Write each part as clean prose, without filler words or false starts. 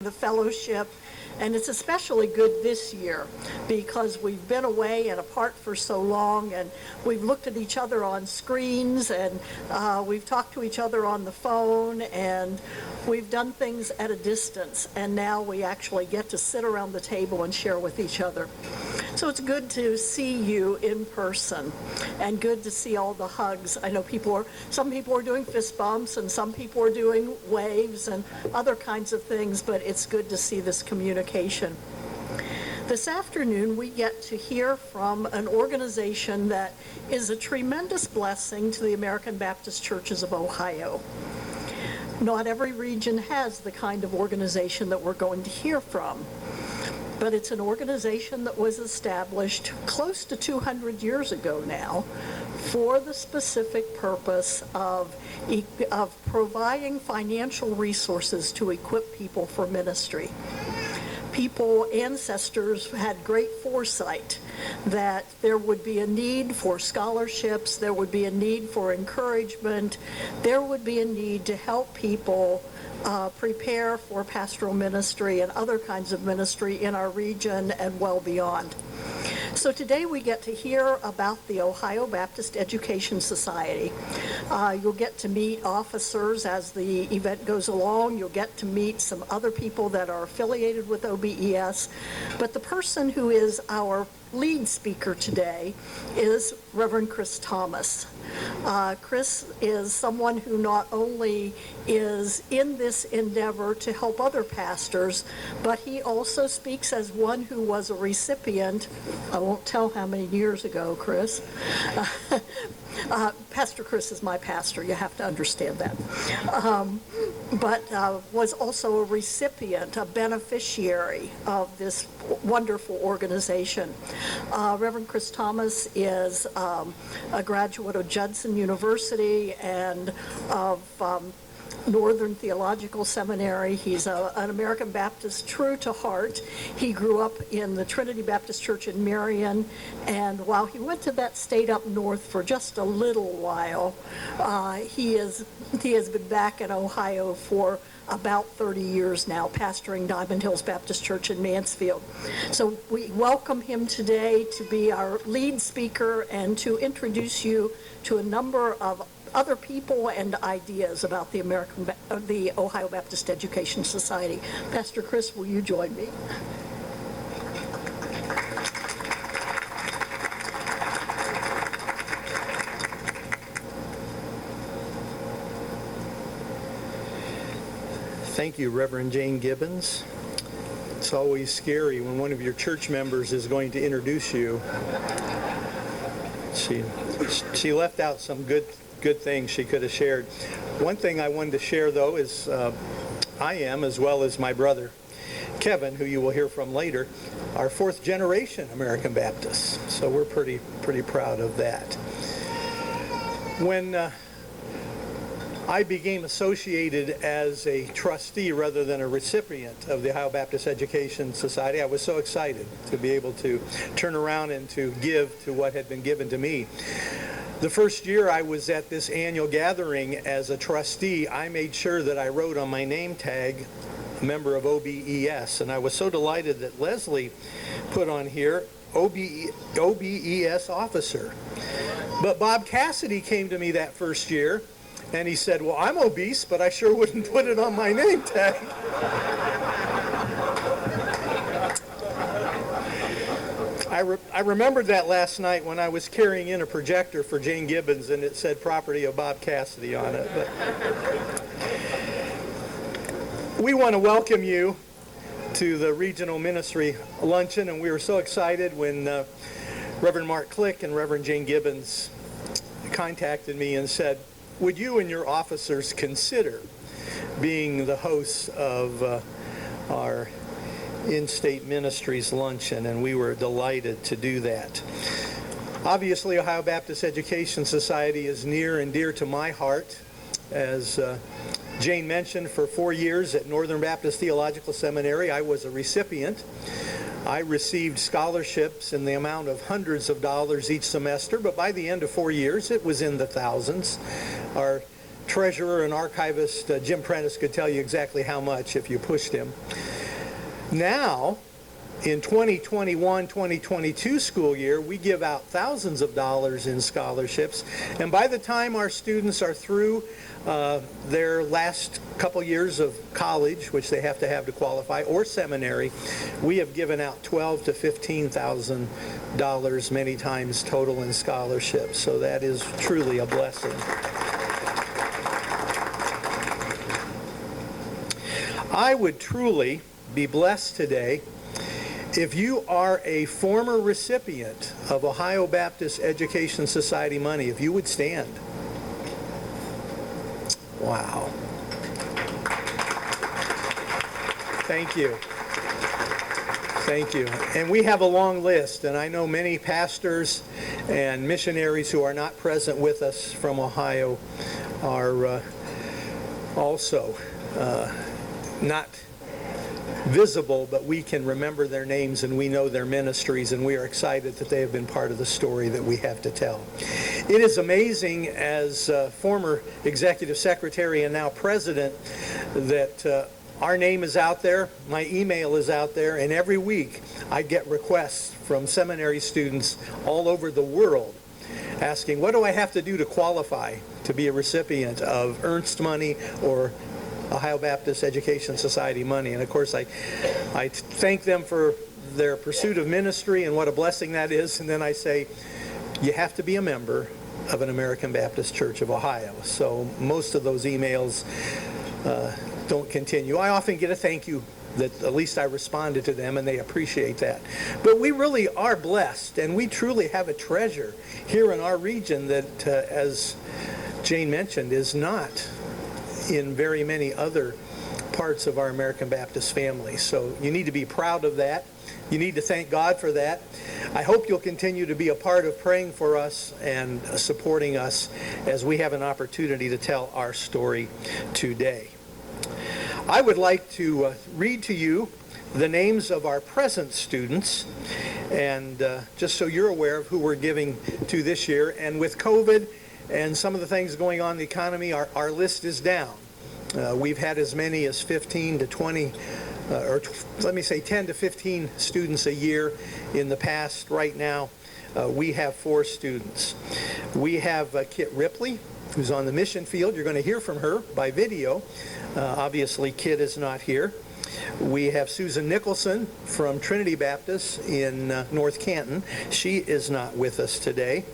the fellowship, and it's especially good this year because we've been away and apart for so long, and we've looked at each other on screens, and we've talked to each other on the phone, and we've done things at a distance, and now we actually get to sit around the table and share with each other. So it's good to see you in person, and good to see all the hugs. I know some people are doing fist bumps, and some people are doing waves and other kinds of things, but it's good to see this communication. This afternoon, we get to hear from an organization that is a tremendous blessing to the American Baptist Churches of Ohio. Not every region has the kind of organization that we're going to hear from, but it's an organization that was established close to 200 years ago now for the specific purpose of providing financial resources to equip people for ministry. Ancestors had great foresight that there would be a need for scholarships, there would be a need for encouragement, there would be a need to help people prepare for pastoral ministry and other kinds of ministry in our region and well beyond. So today we get to hear about the Ohio Baptist Education Society. You'll get to meet officers as the event goes along. You'll get to meet some other people that are affiliated with OBES. But the person who is our lead speaker today is Reverend Chris Thomas. Chris is someone who not only is in this endeavor to help other pastors, but he also speaks as one who was a recipient, I won't tell how many years ago, Chris. Pastor Chris is my pastor, you have to understand that. But was also a recipient, a beneficiary of this wonderful organization. Reverend Chris Thomas is a graduate of Judson University and of Northern Theological Seminary. He's an American Baptist true to heart. He grew up in the Trinity Baptist Church in Marion, and while he went to that state up north for just a little while, he has been back in Ohio for about 30 years now, pastoring Diamond Hills Baptist Church in Mansfield. So we welcome him today to be our lead speaker and to introduce you to a number of other people and ideas about the Ohio Baptist Education Society. Pastor Chris, will you join me? Thank you, Reverend Jane Gibbons. It's always scary when one of your church members is going to introduce you. She left out some good things she could have shared. One thing I wanted to share, though, is I am, as well as my brother Kevin, who you will hear from later, are fourth generation American Baptists. So we're pretty proud of that. When I became associated as a trustee rather than a recipient of the Ohio Baptist Education Society, I was so excited to be able to turn around and to give to what had been given to me. The first year I was at this annual gathering as a trustee, I made sure that I wrote on my name tag, a member of OBES, and I was so delighted that Leslie put on here, OBES officer. But Bob Cassidy came to me that first year, and he said, well, I'm obese, but I sure wouldn't put it on my name tag. I remembered that last night when I was carrying in a projector for Jane Gibbons, and it said property of Bob Cassidy on it. But we want to welcome you to the Regional Ministry Luncheon, and we were so excited when Reverend Mark Click and Reverend Jane Gibbons contacted me and said, would you and your officers consider being the hosts of our in-state ministries luncheon? And we were delighted to do that. Obviously, Ohio Baptist Education Society is near and dear to my heart. As Jane mentioned, for 4 years at Northern Baptist Theological Seminary, I was a recipient. I received scholarships in the amount of hundreds of dollars each semester, but by the end of 4 years, it was in the thousands. Our treasurer and archivist Jim Prentice could tell you exactly how much if you pushed him. Now, in 2021-2022 school year, we give out thousands of dollars in scholarships, and by the time our students are through their last couple years of college, which they have to qualify, or seminary, we have given out $12,000 to $15,000 many times total in scholarships. So that is truly a blessing. I would truly be blessed today if you are a former recipient of Ohio Baptist Education Society money, if you would stand. Wow. Thank you. Thank you. And we have a long list, and I know many pastors and missionaries who are not present with us from Ohio are also not visible, but we can remember their names and we know their ministries, and we are excited that they have been part of the story that we have to tell. It is amazing, as former executive secretary and now president, that our name is out there, my email is out there, and every week I get requests from seminary students all over the world asking, what do I have to do to qualify to be a recipient of Ernst money or Ohio Baptist Education Society money? And of course I thank them for their pursuit of ministry and what a blessing that is, and then I say, you have to be a member of an American Baptist Church of Ohio. So most of those emails don't continue. I often get a thank you that at least I responded to them, and they appreciate that. But we really are blessed, and we truly have a treasure here in our region that, as Jane mentioned, is not in very many other parts of our American Baptist family. So you need to be proud of that. You need to thank God for that. I hope you'll continue to be a part of praying for us and supporting us as we have an opportunity to tell our story today. I would like to read to you the names of our present students, and just so you're aware of who we're giving to this year. And with COVID and some of the things going on in the economy, our list is down. We've had as many as 15 to 20, let me say 10 to 15 students a year in the past. Right now, we have 4 students. We have Kit Ripley, who's on the mission field. You're going to hear from her by video. Obviously, Kit is not here. We have Susan Nicholson from Trinity Baptist in North Canton. She is not with us today.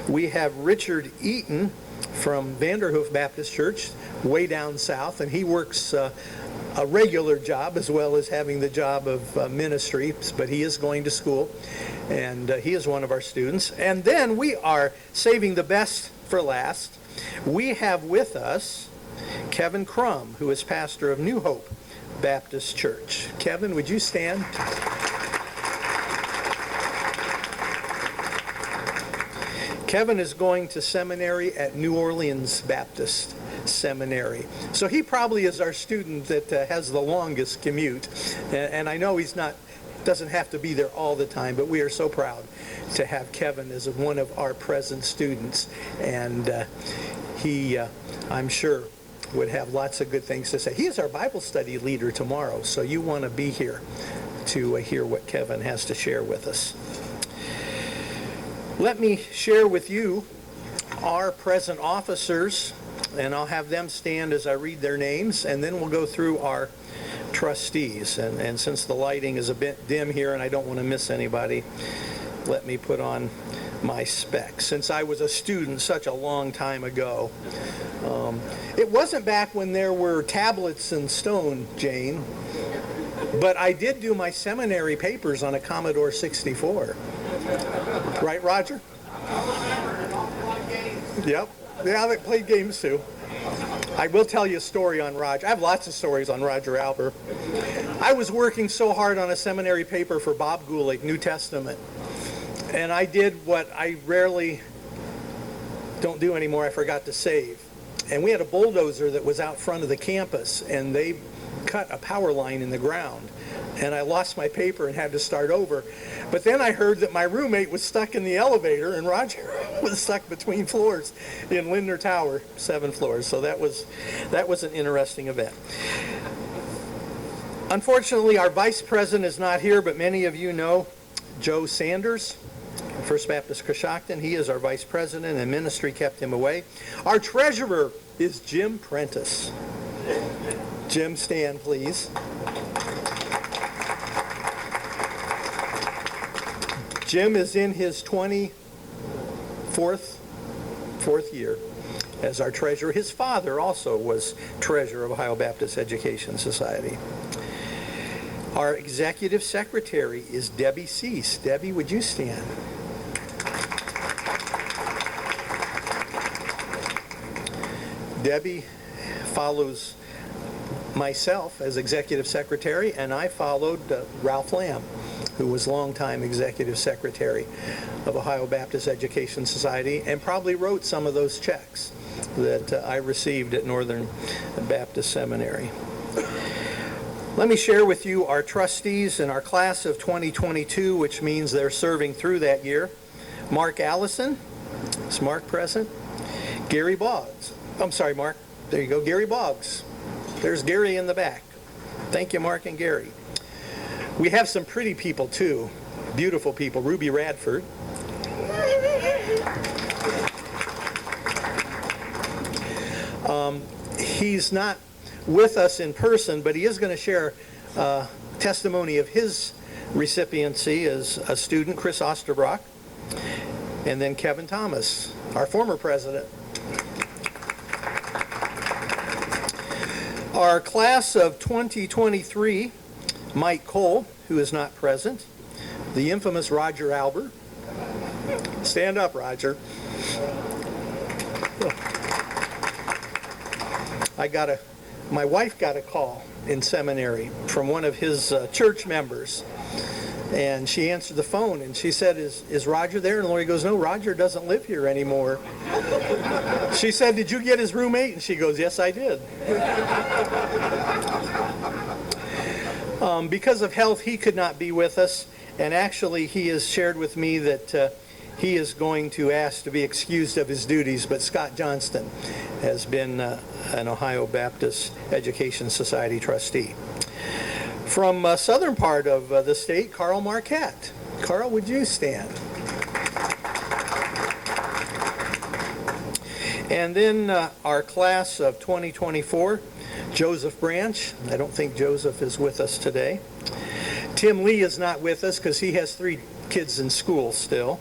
We have Richard Eaton from Vanderhoof Baptist Church, way down south, and he works a regular job as well as having the job of ministry, but he is going to school, and he is one of our students. And then we are saving the best for last. We have with us Kevin Crum, who is pastor of New Hope Baptist Church. Kevin, would you stand? Kevin is going to seminary at New Orleans Baptist Seminary. So he probably is our student that has the longest commute. And I know he's doesn't have to be there all the time, but we are so proud to have Kevin as one of our present students. And he, I'm sure, would have lots of good things to say. He is our Bible study leader tomorrow, so you want to be here to hear what Kevin has to share with us. Let me share with you our present officers, and I'll have them stand as I read their names, and then we'll go through our trustees. And since the lighting is a bit dim here and I don't want to miss anybody, let me put on my specs. Since I was a student such a long time ago, it wasn't back when there were tablets and stone, Jane, but I did do my seminary papers on a Commodore 64. Right, Roger? Yep. Yeah, they played games too. I will tell you a story on Roger. I have lots of stories on Roger Albert. I was working so hard on a seminary paper for Bob Gulick, New Testament, and I did what I rarely don't do anymore. I forgot to save. And we had a bulldozer that was out front of the campus, and they cut a power line in the ground, and I lost my paper and had to start over. But then I heard that my roommate was stuck in the elevator, and Roger was stuck between floors in Lindner Tower, 7 floors. So that was an interesting event. Unfortunately, our vice president is not here, but many of you know Joe Sanders, First Baptist Coshocton. He is our vice president, and ministry kept him away. Our treasurer is Jim Prentice. Jim, stand, please. Jim is in his 24th year as our treasurer. His father also was treasurer of Ohio Baptist Education Society. Our executive secretary is Debbie Cease. Debbie, would you stand? Debbie follows myself as executive secretary, and I followed Ralph Lamb, who was longtime executive secretary of Ohio Baptist Education Society, and probably wrote some of those checks that I received at Northern Baptist Seminary. Let me share with you our trustees in our class of 2022, which means they're serving through that year. Mark Allison. Is Mark present? Gary Boggs. I'm sorry, Mark. There you go, Gary Boggs. There's Gary in the back. Thank you, Mark and Gary. We have some pretty people, too. Beautiful people. Ruby Radford. He's not with us in person, but he is going to share testimony of his recipiency as a student, Chris Osterbrock, and then Kevin Thomas, our former president. Our class of 2023, Mike Cole, who is not present, the infamous Roger Albert. Stand up, Roger. My wife got a call in seminary from one of his church members, and she answered the phone, and she said, is Roger there? And Lori goes, no, Roger doesn't live here anymore. She said, did you get his roommate? And she goes, yes, I did. Because of health, he could not be with us, and actually he has shared with me that he is going to ask to be excused of his duties, but Scott Johnston has been an Ohio Baptist Education Society trustee. From southern part of the state, Carl Marquette. Carl, would you stand? And then our class of 2024, Joseph Branch. I don't think Joseph is with us today. Tim Lee is not with us because he has 3 kids in school still.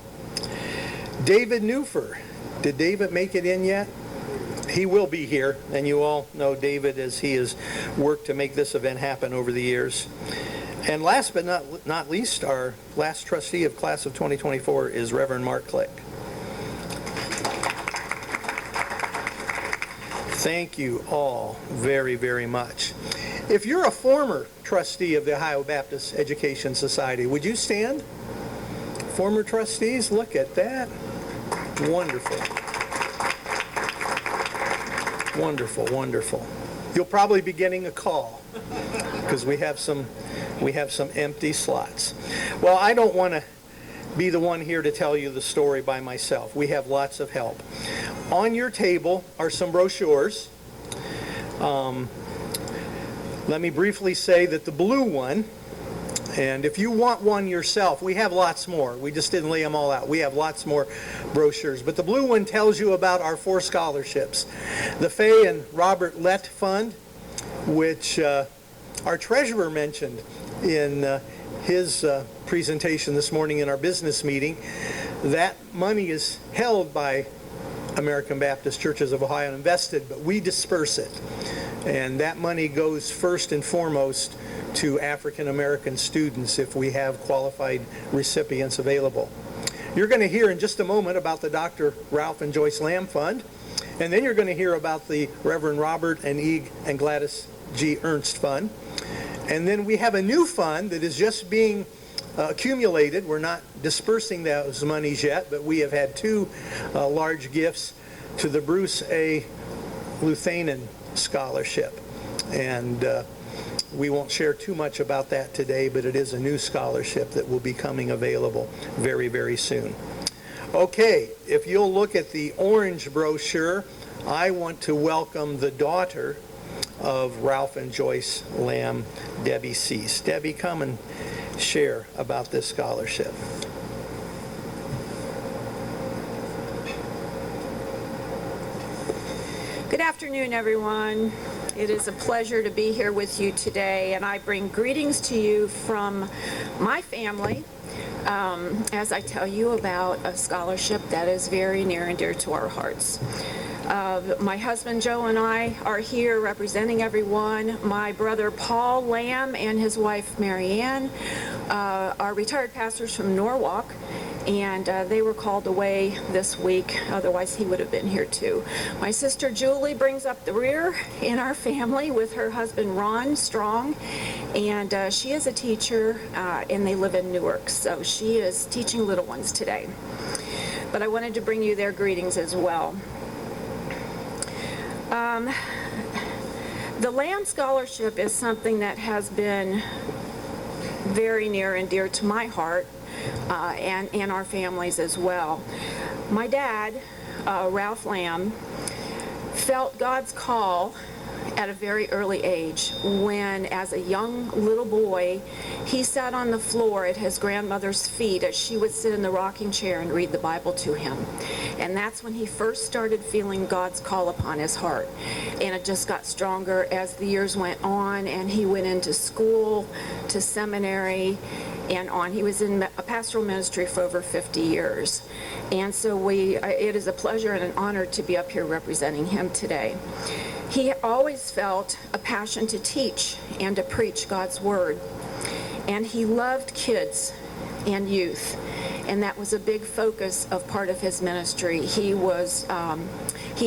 David Newfer. Did David make it in yet? He will be here, and you all know David as he has worked to make this event happen over the years. And last but not least, our last trustee of class of 2024 is Reverend Mark Click. Thank you all very, very much. If you're a former trustee of the Ohio Baptist Education Society, would you stand? Former trustees, look at that. Wonderful. Wonderful, wonderful. You'll probably be getting a call because we have some empty slots. Well, I don't want to be the one here to tell you the story by myself. We have lots of help. On your table are some brochures. Let me briefly say that the blue one, and if you want one yourself, we have lots more. We just didn't lay them all out. We have lots more brochures. But the blue one tells you about our 4 scholarships. The Fay and Robert Lett Fund, which our treasurer mentioned in his presentation this morning in our business meeting. That money is held by American Baptist Churches of Ohio and invested, but we disperse it. And that money goes first and foremost to African American students if we have qualified recipients available. You're going to hear in just a moment about the Dr. Ralph and Joyce Lamb Fund, and then you're going to hear about the Reverend Robert and E. and Gladys G. Ernst Fund. And then we have a new fund that is just being accumulated. We're not dispersing those monies yet, but we have had 2 large gifts to the Bruce A. Luthanen Scholarship. And We won't share too much about that today, but it is a new scholarship that will be coming available very, very soon. Okay, if you'll look at the orange brochure, I want to welcome the daughter of Ralph and Joyce Lamb, Debbie Cease. Debbie, come and share about this scholarship. Good afternoon, everyone. It is a pleasure to be here with you today, and I bring greetings to you from my family as I tell you about a scholarship that is very near and dear to our hearts. My husband Joe and I are here representing everyone. My brother Paul Lamb and his wife Marianne are retired pastors from Norwalk, and they were called away this week. Otherwise he would have been here too. My sister Julie brings up the rear in our family with her husband Ron Strong, and she is a teacher and they live in Newark, so she is teaching little ones today. But I wanted to bring you their greetings as well. The Lamb Scholarship is something that has been very near and dear to my heart and our families as well. My dad, Ralph Lamb, felt God's call at a very early age when, as a young little boy, he sat on the floor at his grandmother's feet as she would sit in the rocking chair and read the Bible to him. And that's when he first started feeling God's call upon his heart. And it just got stronger as the years went on, and he went into school, to seminary, and on. He was in a pastoral ministry for over 50 years. And so it is a pleasure and an honor to be up here representing him today. He always felt a passion to teach and to preach God's word. And he loved kids and youth. And that was a big focus of part of his ministry. He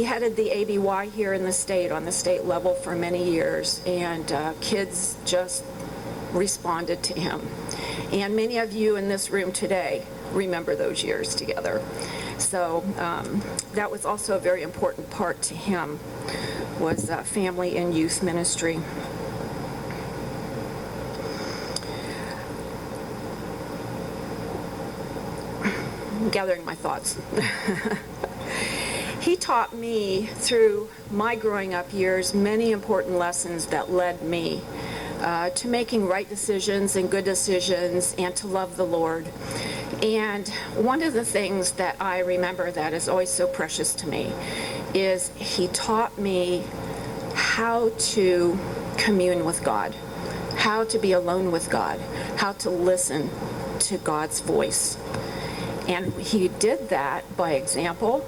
headed the ABY here in the state, on the state level for many years. And kids just responded to him. And many of you in this room today remember those years together. So that was also a very important part to him, was family and youth ministry. I'm gathering my thoughts. He taught me through my growing up years many important lessons that led me to making right decisions and good decisions and to love the Lord. And one of the things that I remember that is always so precious to me is he taught me how to commune with God, how to be alone with God, how to listen to God's voice. And he did that by example,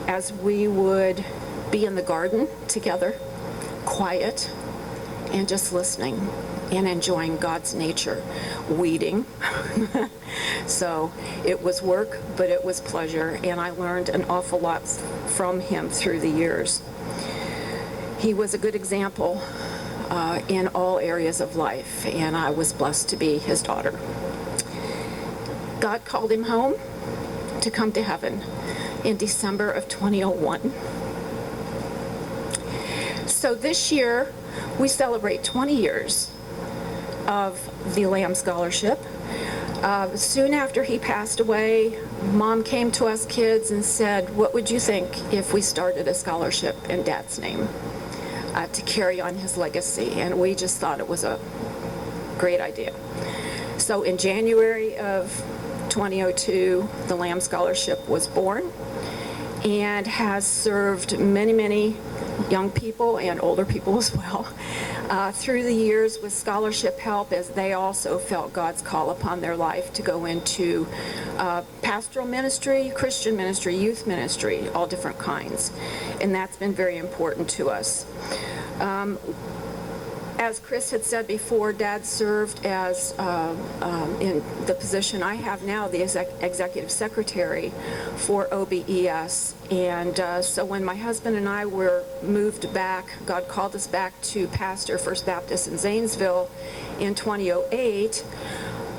as we would be in the garden together, quiet, and just listening and enjoying God's nature, weeding. So it was work, but it was pleasure, and I learned an awful lot from him through the years. He was a good example in all areas of life, and I was blessed to be his daughter. God called him home to come to heaven in December of 2001. So this year, we celebrate 20 years of the Lamb Scholarship. Soon after he passed away, Mom came to us kids and said, what would you think if we started a scholarship in Dad's name to carry on his legacy? And we just thought it was a great idea. So in January of 2002, the Lamb Scholarship was born and has served many, many young people and older people as well through the years with scholarship help, as they also felt God's call upon their life to go into pastoral ministry, Christian ministry, youth ministry, all different kinds. And that's been very important to us. As Chris had said before, Dad served as, in the position I have now, the executive secretary for OBES. And so when my husband and I were moved back, God called us back to pastor First Baptist in Zanesville in 2008,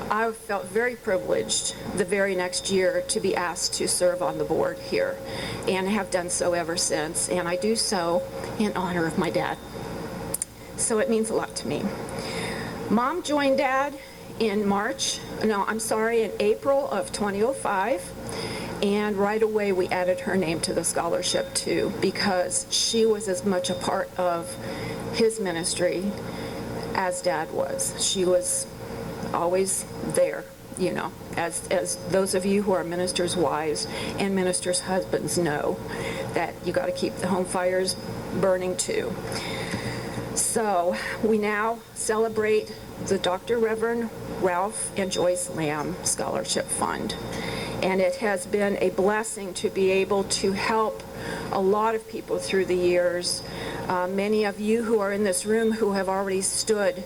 I felt very privileged the very next year to be asked to serve on the board here, and have done so ever since. And I do so in honor of my dad. So it means a lot to me. Mom joined Dad in April of 2005. And right away we added her name to the scholarship too, because she was as much a part of his ministry as Dad was. She was always there, as those of you who are ministers' wives and ministers' husbands know, that you got to keep the home fires burning too. So we now celebrate the Dr. Reverend Ralph and Joyce Lamb Scholarship Fund. And it has been a blessing to be able to help a lot of people through the years. Many of you who are in this room who have already stood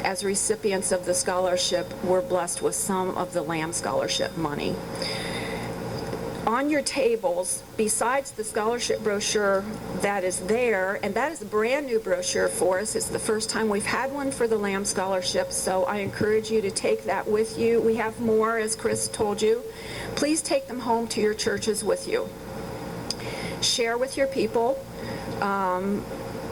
as recipients of the scholarship were blessed with some of the Lamb Scholarship money. On your tables, besides the scholarship brochure that is there, and that is a brand new brochure for us. It's the first time we've had one for the Lamb Scholarship, so I encourage you to take that with you. We have more, as Chris told you. Please take them home to your churches with you. Share with your people.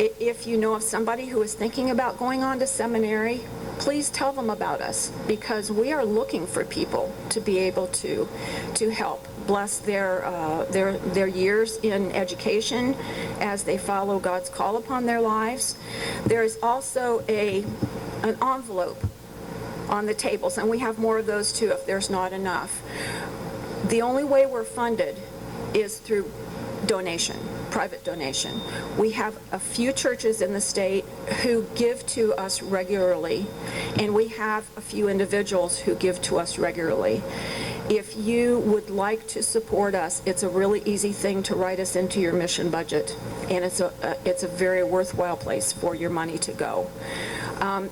If you know of somebody who is thinking about going on to seminary, please tell them about us, because we are looking for people to be able to help bless their years in education as they follow God's call upon their lives. There is also an envelope on the tables, and we have more of those too if there's not enough. The only way we're funded is through donation, private donation. We have a few churches in the state who give to us regularly, and we have a few individuals who give to us regularly. If you would like to support us, it's a really easy thing to write us into your mission budget, and it's a very worthwhile place for your money to go.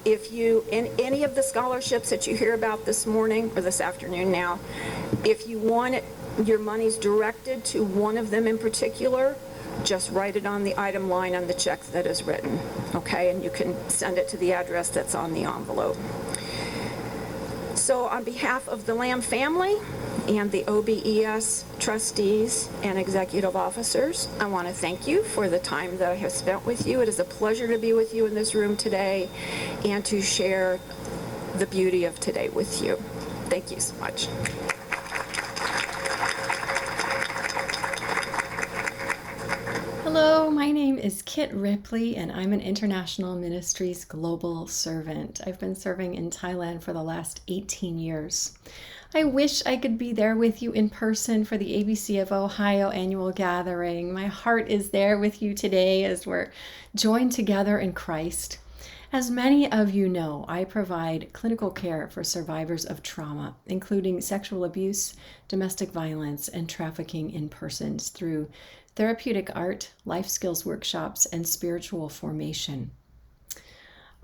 If you, in any of the scholarships that you hear about this morning, or this afternoon now, if you want your money's directed to one of them in particular, just write it on the item line on the check that is written, okay? And you can send it to the address that's on the envelope. So on behalf of the Lamb family and the OBES trustees and executive officers, I want to thank you for the time that I have spent with you. It is a pleasure to be with you in this room today and to share the beauty of today with you. Thank you so much. Hello, my name is Kit Ripley, and I'm an International Ministries Global Servant. I've been serving in Thailand for the last 18 years. I wish I could be there with you in person for the ABC of Ohio annual gathering. My heart is there with you today as we're joined together in Christ. As many of you know, I provide clinical care for survivors of trauma, including sexual abuse, domestic violence, and trafficking in persons through therapeutic art, life skills workshops, and spiritual formation.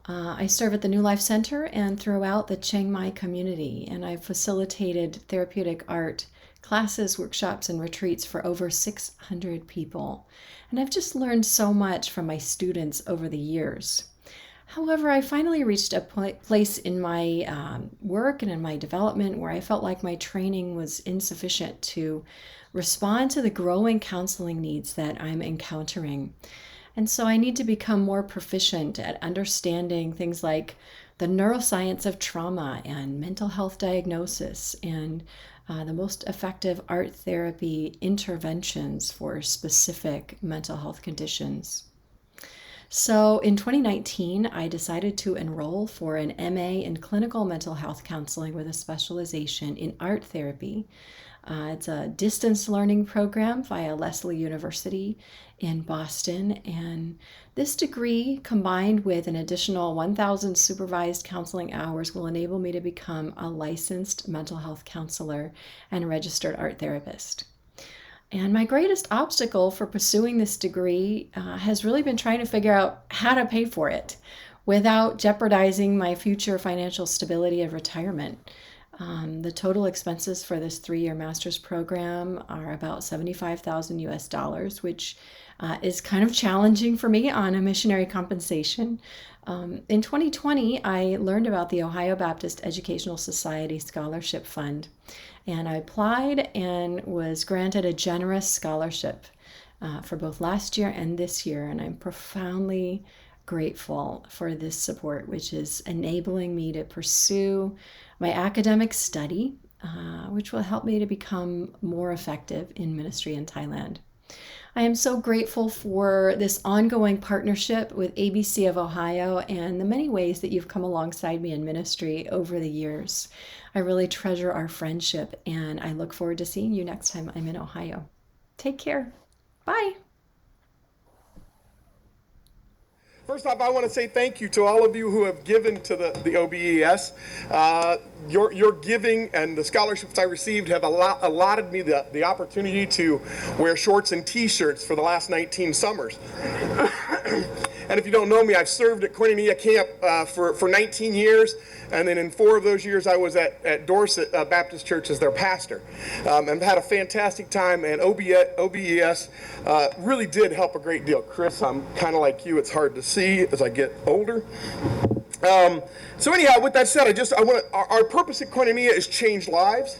I serve at the New Life Center and throughout the Chiang Mai community, and I've facilitated therapeutic art classes, workshops, and retreats for over 600 people. And I've just learned so much from my students over the years. However, I finally reached a place in my work and in my development where I felt like my training was insufficient to respond to the growing counseling needs that I'm encountering. And so I need to become more proficient at understanding things like the neuroscience of trauma and mental health diagnosis and the most effective art therapy interventions for specific mental health conditions. So in 2019, I decided to enroll for an MA in clinical mental health counseling with a specialization in art therapy. It's a distance learning program via Lesley University in Boston, and this degree combined with an additional 1,000 supervised counseling hours will enable me to become a licensed mental health counselor and registered art therapist. And my greatest obstacle for pursuing this degree has really been trying to figure out how to pay for it without jeopardizing my future financial stability of retirement. The total expenses for this 3-year master's program are about $75,000 US, which is kind of challenging for me on a missionary compensation. In 2020, I learned about the Ohio Baptist Educational Society Scholarship Fund, and I applied and was granted a generous scholarship for both last year and this year, and I'm profoundly grateful for this support, which is enabling me to pursue my academic study, which will help me to become more effective in ministry in Thailand. I am so grateful for this ongoing partnership with ABC of Ohio and the many ways that you've come alongside me in ministry over the years. I really treasure our friendship, and I look forward to seeing you next time I'm in Ohio. Take care. Bye. First off, I want to say thank you to all of you who have given to the OBES. Your giving and the scholarships I received have allotted me the opportunity to wear shorts and t-shirts for the last 19 summers. And if you don't know me, I've served at Koinonia Camp for 19 years, and then in 4 of those years I was at Dorset Baptist Church as their pastor. I've had a fantastic time, and OBES really did help a great deal. Chris, I'm kind of like you, it's hard to see as I get older. So anyhow, with that said, our purpose at Koinonia is change lives,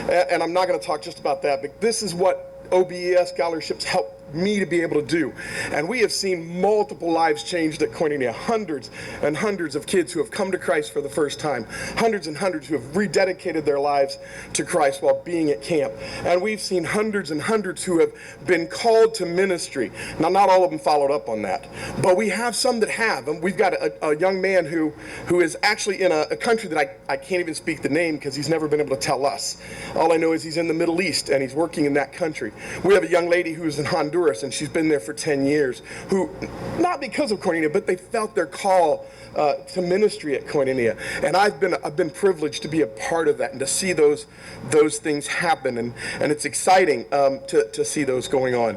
and I'm not going to talk just about that, but this is what OBES scholarships help me to be able to do. And we have seen multiple lives changed at Koinonia, hundreds and hundreds of kids who have come to Christ for the first time, hundreds and hundreds who have rededicated their lives to Christ while being at camp. And we've seen hundreds and hundreds who have been called to ministry. Now, not all of them followed up on that, but we have some that have. And we've got a young man who is actually in a country that I can't even speak the name because he's never been able to tell us. All I know is he's in the Middle East and he's working in that country. We have a young lady who's in Honduras, and she's been there for 10 years, who, not because of Koinonia, but they felt their call to ministry at Koinonia. And I've been privileged to be a part of that and to see those things happen, and it's exciting to see those going on.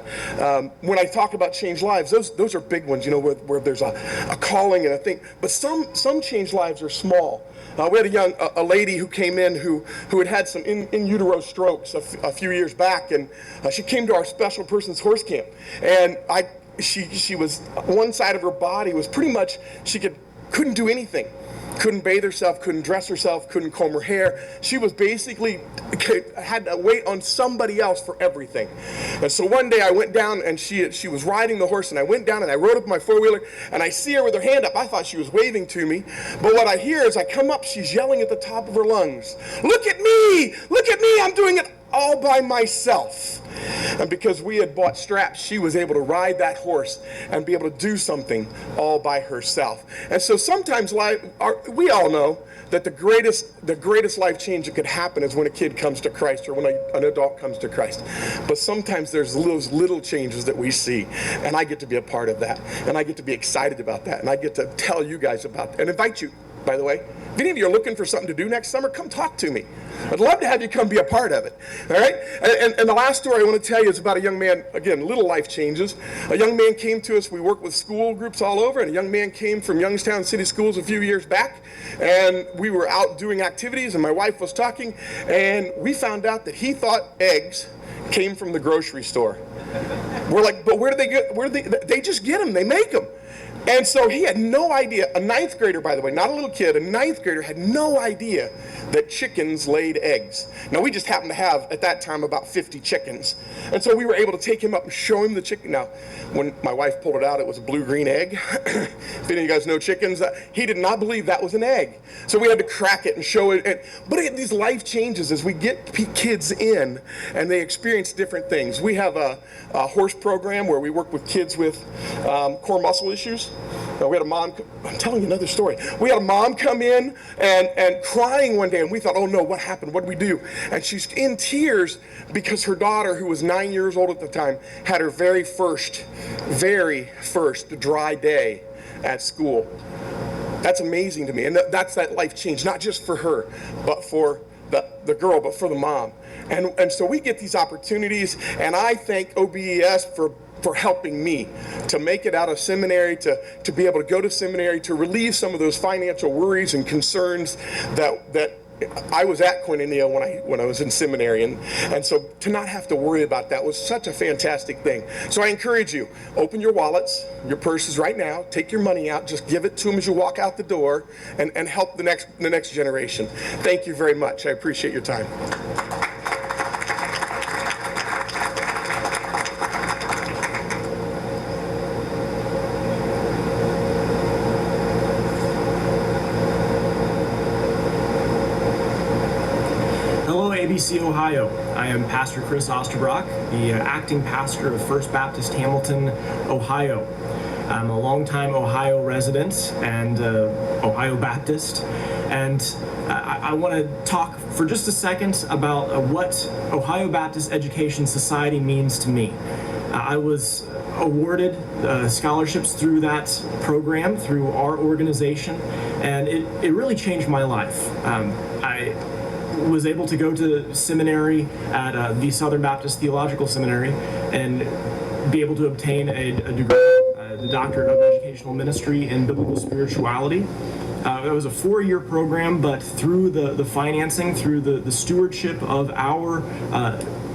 When I talk about change lives, those are big ones, where there's a calling and a thing, but some change lives are small. We had a lady who came in who had some in utero strokes a few years back, and she came to our special persons horse camp, and she was, one side of her body was pretty much, couldn't do anything. Couldn't bathe herself, couldn't dress herself, couldn't comb her hair. She was basically had to wait on somebody else for everything. And so one day I went down, and she was riding the horse, and I went down and I rode up my four-wheeler, and I see her with her hand up. I thought she was waving to me, but what I hear is I come up, she's yelling at the top of her lungs, "Look at me! Look at me! I'm doing it all by myself." And because we had bought straps, she was able to ride that horse and be able to do something all by herself. And so sometimes we all know that the greatest life change that could happen is when a kid comes to Christ or when an adult comes to Christ. But sometimes there's those little changes that we see, and I get to be a part of that, and I get to be excited about that, and I get to tell you guys about that and invite you, by the way. If any of you are looking for something to do next summer, come talk to me. I'd love to have you come be a part of it. All right? And the last story I want to tell you is about a young man, again, little life changes. A young man came to us. We work with school groups all over, and a young man came from Youngstown City Schools a few years back, and we were out doing activities, and my wife was talking, and we found out that he thought eggs came from the grocery store. We're like, but where do they get, they just get them, they make them. And so he had no idea, a 9th grader, by the way, not a little kid, a 9th grader had no idea that chickens laid eggs. Now, we just happened to have, at that time, about 50 chickens. And so we were able to take him up and show him the chicken. Now, when my wife pulled it out, it was a blue-green egg. If any of you guys know chickens, he did not believe that was an egg. So we had to crack it and show it. But these life changes as we get kids in, and they experience different things. We have a horse program where we work with kids with core muscle issues. We had a mom, I'm telling you another story. We had a mom come in and crying one day, and we thought, oh no, what happened? What did we do? And she's in tears because her daughter, who was 9 years old at the time, had her very first dry day at school. That's amazing to me. And that's that life change, not just for her, but for the girl, but for the mom. And so we get these opportunities, and I thank OBES for helping me to make it out of seminary, to be able to go to seminary, to relieve some of those financial worries and concerns that I was at Koinonia when I was in seminary, and so to not have to worry about that was such a fantastic thing. So I encourage you, open your wallets, your purses right now, take your money out, just give it to them as you walk out the door, and help the next generation. Thank you very much. I appreciate your time. ABC, Ohio. I am Pastor Chris Osterbrock, the acting pastor of First Baptist Hamilton, Ohio. I'm a longtime Ohio resident and Ohio Baptist, and I want to talk for just a second about what Ohio Baptist Education Society means to me. I was awarded scholarships through that program, through our organization, and it really changed my life. I was able to go to seminary at the Southern Baptist Theological Seminary and be able to obtain a degree, the Doctorate of Educational Ministry in Biblical Spirituality. It was a 4-year program, but through the financing, through the stewardship of our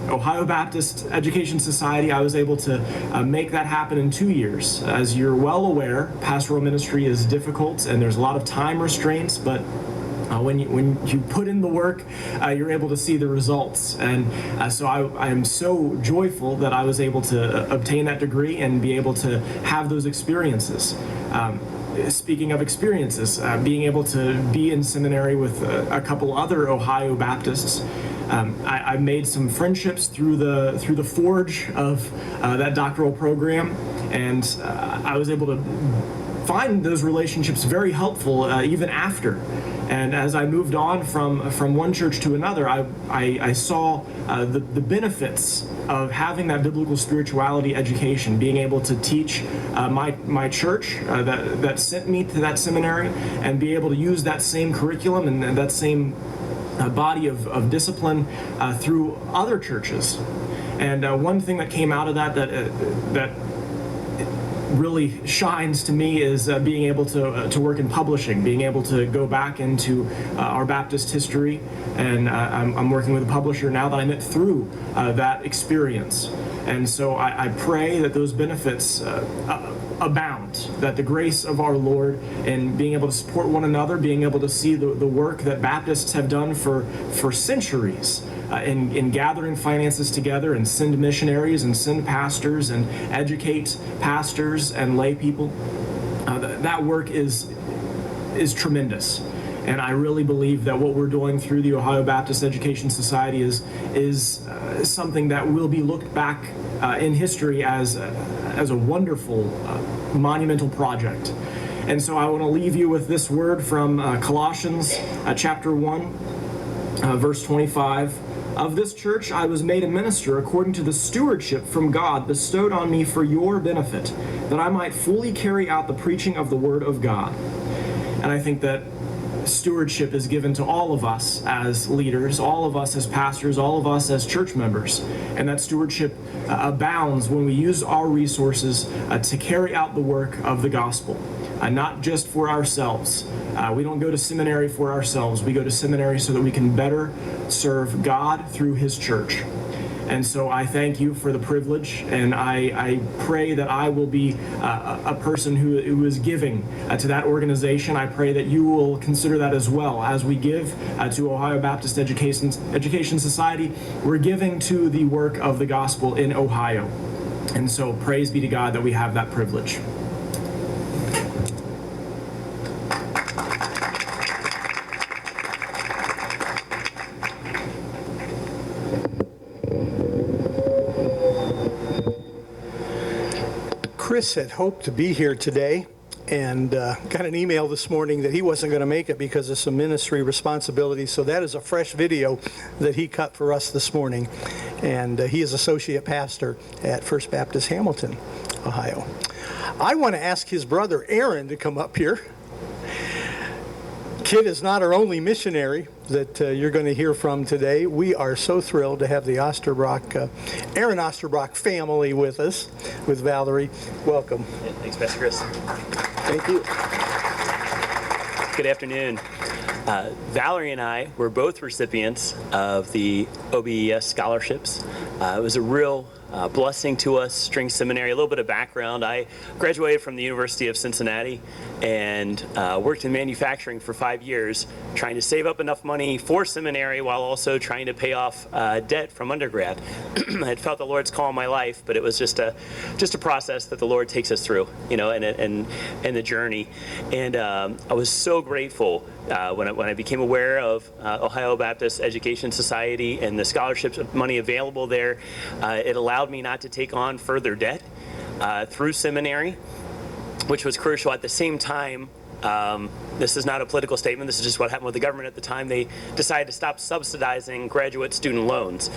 Ohio Baptist Education Society, I was able to make that happen in 2 years. As you're well aware, pastoral ministry is difficult and there's a lot of time restraints, but when you put in the work, you're able to see the results. And so I am so joyful that I was able to obtain that degree and be able to have those experiences. Speaking of experiences, being able to be in seminary with a couple other Ohio Baptists, I made some friendships through the forge of that doctoral program, and I was able to find those relationships very helpful even after. And as I moved on from one church to another, I saw the benefits of having that biblical spirituality education, being able to teach my church that sent me to that seminary, and be able to use that same curriculum and that same body of discipline through other churches. And one thing that came out of that really shines to me is being able to work in publishing, being able to go back into our Baptist history, and I'm working with a publisher now that I met through that experience. And so I pray that those benefits abound, that the grace of our Lord and being able to support one another, being able to see the work that Baptists have done for centuries in gathering finances together and send missionaries and send pastors and educate pastors and lay people. That work is tremendous. And I really believe that what we're doing through the Ohio Baptist Education Society is something that will be looked back in history as a wonderful, monumental project. And so I want to leave you with this word from Colossians chapter 1, verse 25. Of this church I was made a minister according to the stewardship from God bestowed on me for your benefit, that I might fully carry out the preaching of the word of God. And I think that stewardship is given to all of us as leaders, all of us as pastors, all of us as church members. And that stewardship abounds when we use our resources to carry out the work of the gospel, not just for ourselves. We don't go to seminary for ourselves. We go to seminary so that we can better serve God through His church. And so I thank you for the privilege, and I pray that I will be a person who is giving to that organization. I pray that you will consider that as well. As we give to Ohio Baptist Education Society, we're giving to the work of the gospel in Ohio. And so praise be to God that we have that privilege. Chris had hoped to be here today and got an email this morning that he wasn't going to make it because of some ministry responsibilities. So that is a fresh video that he cut for us this morning. And he is associate pastor at First Baptist Hamilton, Ohio. I want to ask his brother Aaron to come up here. Kid is not our only missionary that you're going to hear from today. We are so thrilled to have the Osterbrock, Aaron Osterbrock family with us, with Valerie. Welcome. Yeah, thanks, Pastor Chris. Thank you. Good afternoon. Valerie and I were both recipients of the OBES scholarships. It was a real blessing to us, String Seminary. A little bit of background. I graduated from the University of Cincinnati and worked in manufacturing for 5 years, trying to save up enough money for seminary while also trying to pay off debt from undergrad. I had felt the Lord's call in my life, but it was just a process that the Lord takes us through, and the journey. And I was so grateful when I became aware of Ohio Baptist Education Society and the scholarships money available there, it allowed me not to take on further debt through seminary, which was crucial. At the same time, this is not a political statement, this is just what happened with the government at the time. They decided to stop subsidizing graduate student loans.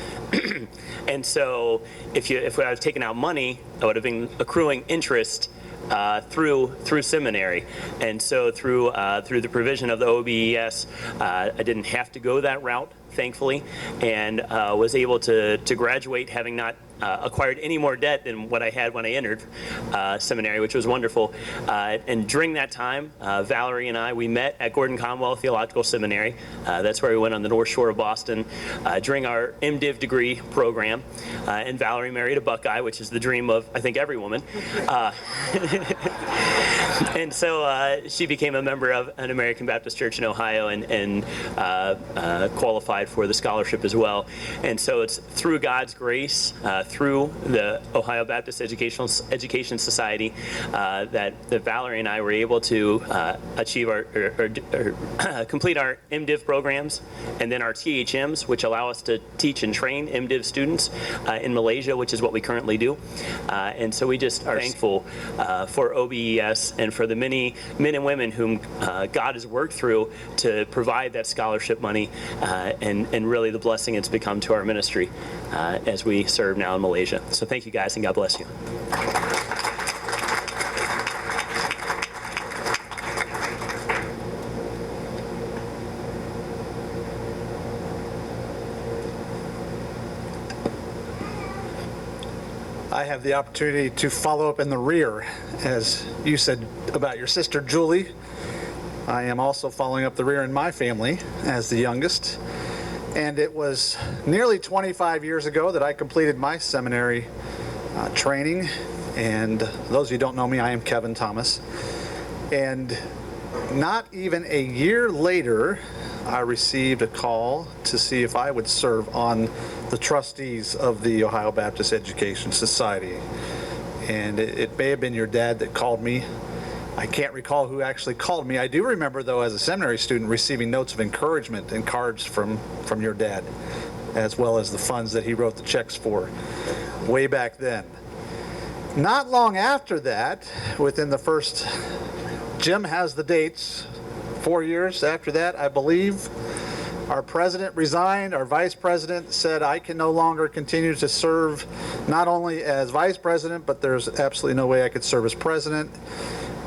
And so if I was taking out money, I would have been accruing interest through seminary. And so through the provision of the OBES, I didn't have to go that route, thankfully, and was able to graduate having not acquired any more debt than what I had when I entered seminary, which was wonderful. And during that time, Valerie and I, we met at Gordon Conwell Theological Seminary. That's where we went on the North Shore of Boston during our MDiv degree program. And Valerie married a Buckeye, which is the dream of, I think, every woman. And so she became a member of an American Baptist church in Ohio and qualified for the scholarship as well. And so it's through God's grace, through the Ohio Baptist Education Society, that Valerie and I were able to achieve or complete our MDiv programs, and then our THMs, which allow us to teach and train MDiv students in Malaysia, which is what we currently do. And so we just are thankful for OBES and for the many men and women whom God has worked through to provide that scholarship money, and really the blessing it's become to our ministry as we serve now in Malaysia. So thank you guys, and God bless you. I have the opportunity to follow up in the rear, as you said about your sister Julie. I am also following up the rear in my family as the youngest. And it was nearly 25 years ago that I completed my seminary training. And those of you who don't know me, I am Kevin Thomas. And not even a year later, I received a call to see if I would serve on the trustees of the Ohio Baptist Education Society. And it may have been your dad that called me. I can't recall who actually called me. I do remember, though, as a seminary student, receiving notes of encouragement and cards from your dad, as well as the funds that he wrote the checks for way back then. Not long after that, within the first, Jim has the dates, 4 years after that, I believe, our president resigned. Our vice president said, I can no longer continue to serve not only as vice president, but there's absolutely no way I could serve as president.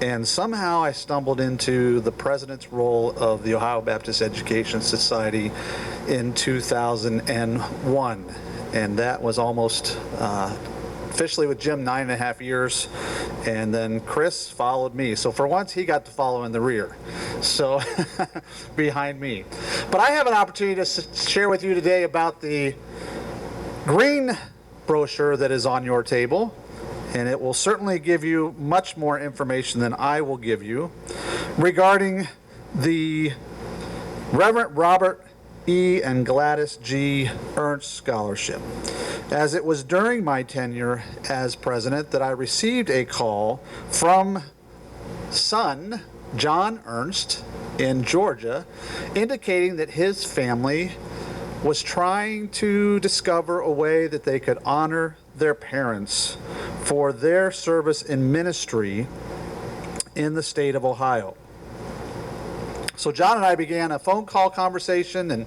And somehow I stumbled into the president's role of the Ohio Baptist Education Society in 2001. And that was almost officially with Jim 9.5 years. And then Chris followed me. So for once, he got to follow in the rear. So behind me. But I have an opportunity to share with you today about the green brochure that is on your table. And it will certainly give you much more information than I will give you regarding the Reverend Robert E. and Gladys G. Ernst Scholarship. As it was during my tenure as president that I received a call from son John Ernst in Georgia, indicating that his family was trying to discover a way that they could honor their parents for their service in ministry in the state of Ohio. So John and I began a phone call conversation and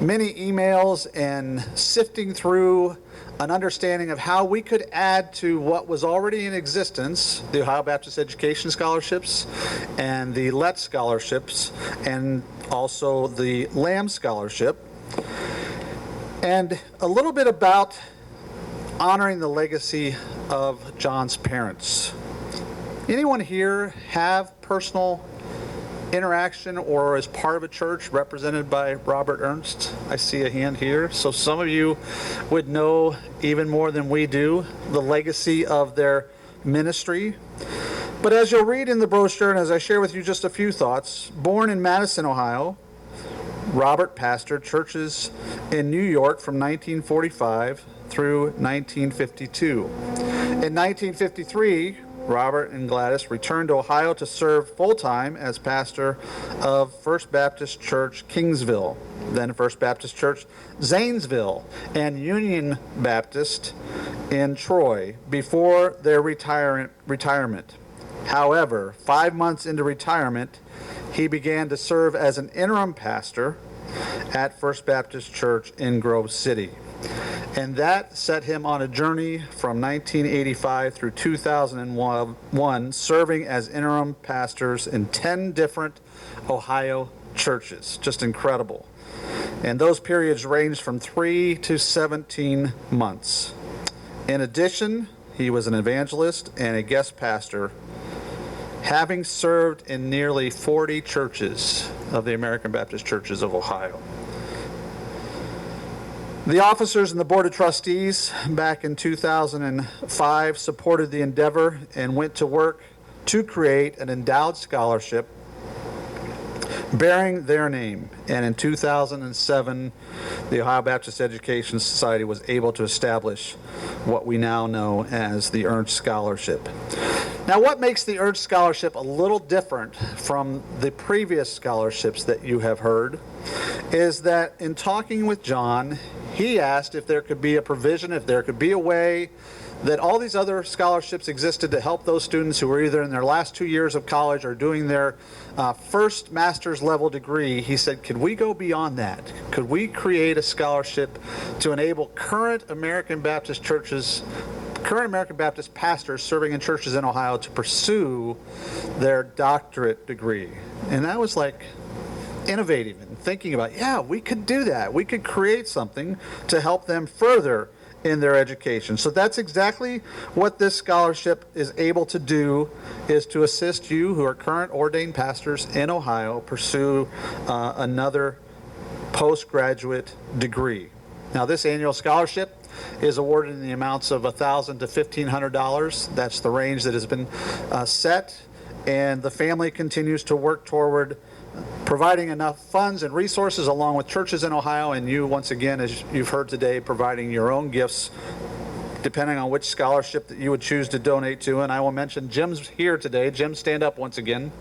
many emails and sifting through an understanding of how we could add to what was already in existence, the Ohio Baptist Education Scholarships and the LET Scholarships and also the Lamb Scholarship, and a little bit about honoring the legacy of John's parents. Anyone here have personal interaction or as part of a church represented by Robert Ernst? I see a hand here. So some of you would know even more than we do the legacy of their ministry. But as you'll read in the brochure, and as I share with you just a few thoughts, born in Madison, Ohio, Robert pastored churches in New York from 1945 through 1952. In 1953, Robert and Gladys returned to Ohio to serve full-time as pastor of First Baptist Church Kingsville, then First Baptist Church Zanesville, and Union Baptist in Troy before their retirement. However, 5 months into retirement, he began to serve as an interim pastor at First Baptist Church in Grove City. And that set him on a journey from 1985 through 2001, serving as interim pastors in 10 different Ohio churches. Just incredible. And those periods ranged from 3 to 17 months. In addition, he was an evangelist and a guest pastor, having served in nearly 40 churches of the American Baptist Churches of Ohio. The officers and the Board of Trustees back in 2005 supported the endeavor and went to work to create an endowed scholarship bearing their name. And in 2007, the Ohio Baptist Education Society was able to establish what we now know as the Ernst Scholarship. Now, what makes the Ernst Scholarship a little different from the previous scholarships that you have heard is that in talking with John, he asked if there could be a provision, if there could be a way that all these other scholarships existed to help those students who were either in their last 2 years of college or doing their first master's level degree. He said, could we go beyond that? Could we create a scholarship to enable current American Baptist pastors serving in churches in Ohio to pursue their doctorate degree? And that was like innovative and thinking about, yeah, we could do that. We could create something to help them further in their education. So that's exactly what this scholarship is able to do, is to assist you who are current ordained pastors in Ohio pursue another postgraduate degree. Now, this annual scholarship is awarded in the amounts of $1,000 to $1,500. That's the range that has been set, and the family continues to work toward providing enough funds and resources along with churches in Ohio, and you, once again, as you've heard today, providing your own gifts depending on which scholarship that you would choose to donate to. And I will mention Jim's here today. Jim, stand up once again.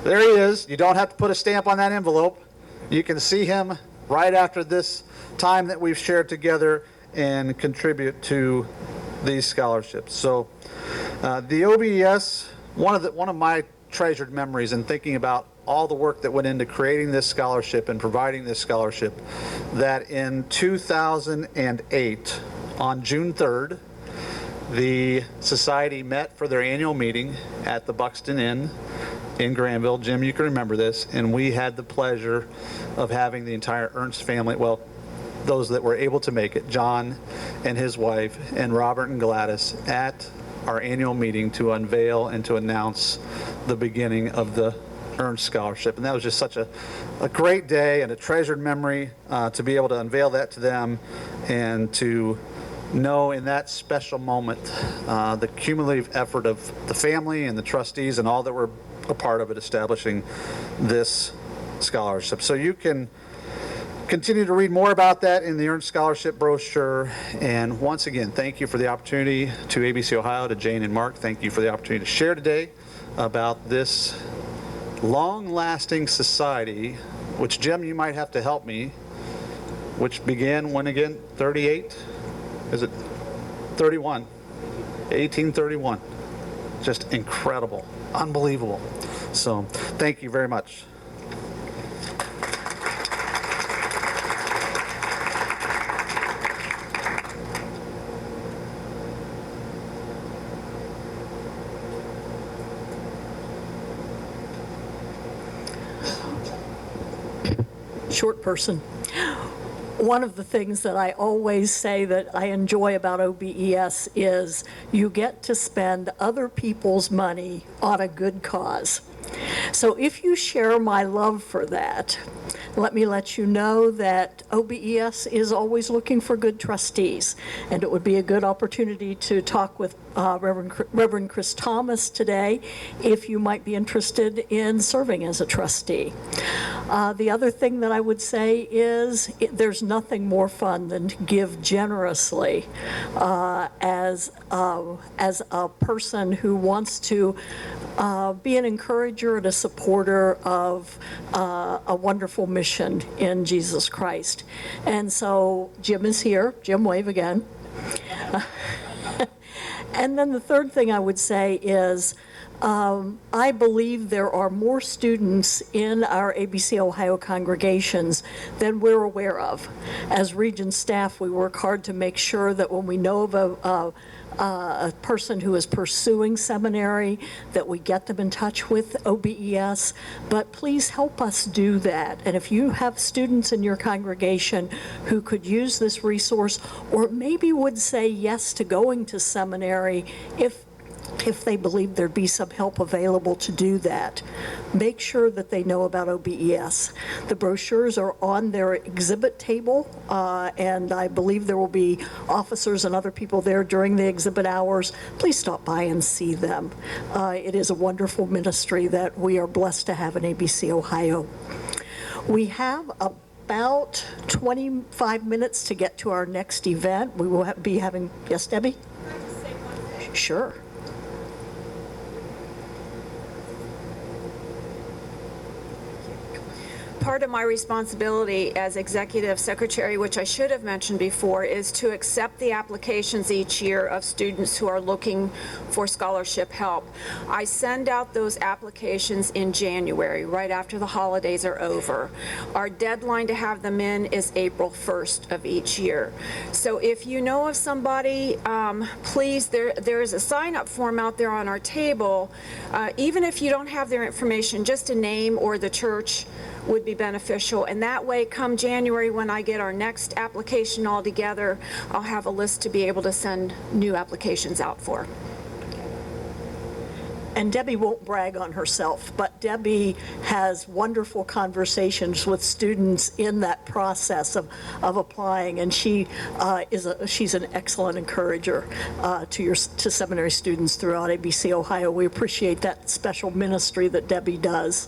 There he is. You don't have to put a stamp on that envelope. You can see him right after this time that we've shared together and contribute to these scholarships. So the OBES, one of my treasured memories in thinking about all the work that went into creating this scholarship and providing this scholarship, that in 2008, on June 3rd, the society met for their annual meeting at the Buxton Inn in Granville. Jim, you can remember this, and we had the pleasure of having the entire Ernst family, well, those that were able to make it, John and his wife, and Robert and Gladys, at our annual meeting to unveil and to announce the beginning of the Ernst Scholarship. And that was just such a great day and a treasured memory to be able to unveil that to them and to know in that special moment the cumulative effort of the family and the trustees and all that were a part of it establishing this scholarship. So you can continue to read more about that in the Ernst Scholarship brochure. And once again, thank you for the opportunity to ABC Ohio, to Jane and Mark. Thank you for the opportunity to share today about this long-lasting society, which, Jim, you might have to help me, which began when again? 38? Is it 31? 1831. Just incredible, unbelievable. So thank you very much. Short person. One of the things that I always say that I enjoy about OBES is you get to spend other people's money on a good cause. So if you share my love for that, Let me let you know that OBES is always looking for good trustees, and it would be a good opportunity to talk with Reverend Chris Thomas today if you might be interested in serving as a trustee. The other thing that I would say is there's nothing more fun than to give generously as a person who wants to be an encourager and a supporter of a wonderful mission in Jesus Christ. And so Jim is here. Jim, wave again. And then the third thing I would say is I believe there are more students in our ABC Ohio congregations than we're aware of. As Region staff, we work hard to make sure that when we know of a person who is pursuing seminary, that we get them in touch with OBES, but please help us do that. And if you have students in your congregation who could use this resource, or maybe would say yes to going to seminary if they believe there'd be some help available to do that, make sure that they know about OBES. The brochures are on their exhibit table, and I believe there will be officers and other people there during the exhibit hours. Please stop by and see them. It is a wonderful ministry that we are blessed to have in ABC Ohio. We have about 25 minutes to get to our next event. We will be having, yes, Debbie? Sure. Part of my responsibility as executive secretary, which I should have mentioned before, is to accept the applications each year of students who are looking for scholarship help. I send out those applications in January, right after the holidays are over. Our deadline to have them in is April 1st of each year. So if you know of somebody, please, there is a sign-up form out there on our table. Even if you don't have their information, just a name or the church would be beneficial, and that way come January when I get our next application all together, I'll have a list to be able to send new applications out for. And Debbie won't brag on herself, but Debbie has wonderful conversations with students in that process of applying, and she's an excellent encourager to seminary students throughout ABC Ohio. We appreciate that special ministry that Debbie does.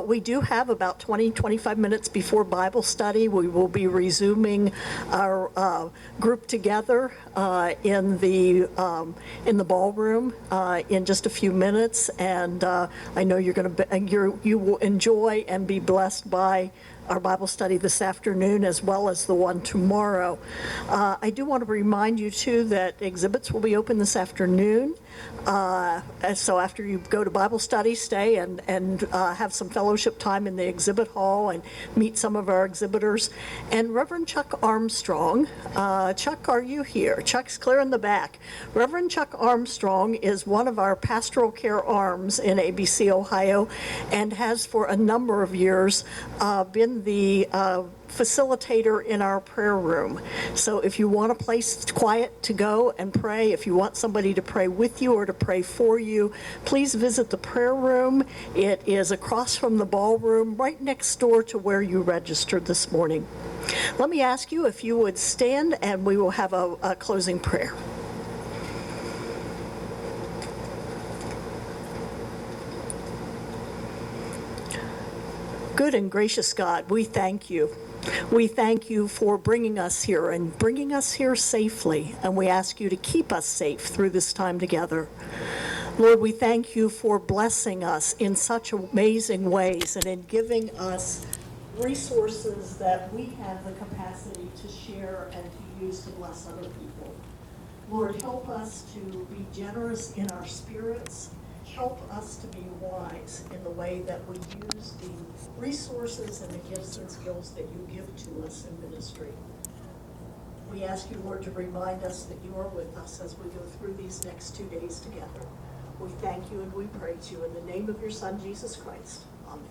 We do have about 20-25 minutes before Bible study. We will be resuming our group together in the ballroom in just a few minutes, and I know you will enjoy and be blessed by our Bible study this afternoon as well as the one tomorrow. I do want to remind you too that exhibits will be open this afternoon. So after you go to Bible study, stay and have some fellowship time in the exhibit hall and meet some of our exhibitors. And Reverend Chuck Armstrong, Chuck, are you here? Chuck's clear in the back. Reverend Chuck Armstrong is one of our pastoral care arms in ABC Ohio and has for a number of years been the facilitator in our prayer room. So if you want a place quiet to go and pray, if you want somebody to pray with you or to pray for you, please visit the prayer room. It is across from the ballroom, right next door to where you registered this morning. Let me ask you if you would stand, and we will have a closing prayer. Good and gracious God, we thank you. We thank you for bringing us here and bringing us here safely, and we ask you to keep us safe through this time together. Lord, we thank you for blessing us in such amazing ways and in giving us resources that we have the capacity to share and to use to bless other people. Lord, help us to be generous in our spirits. Help us to be wise in the way that we use the resources and the gifts and skills that you give to us in ministry. We ask you, Lord, to remind us that you are with us as we go through these next 2 days together. We thank you and we praise you in the name of your Son, Jesus Christ. Amen.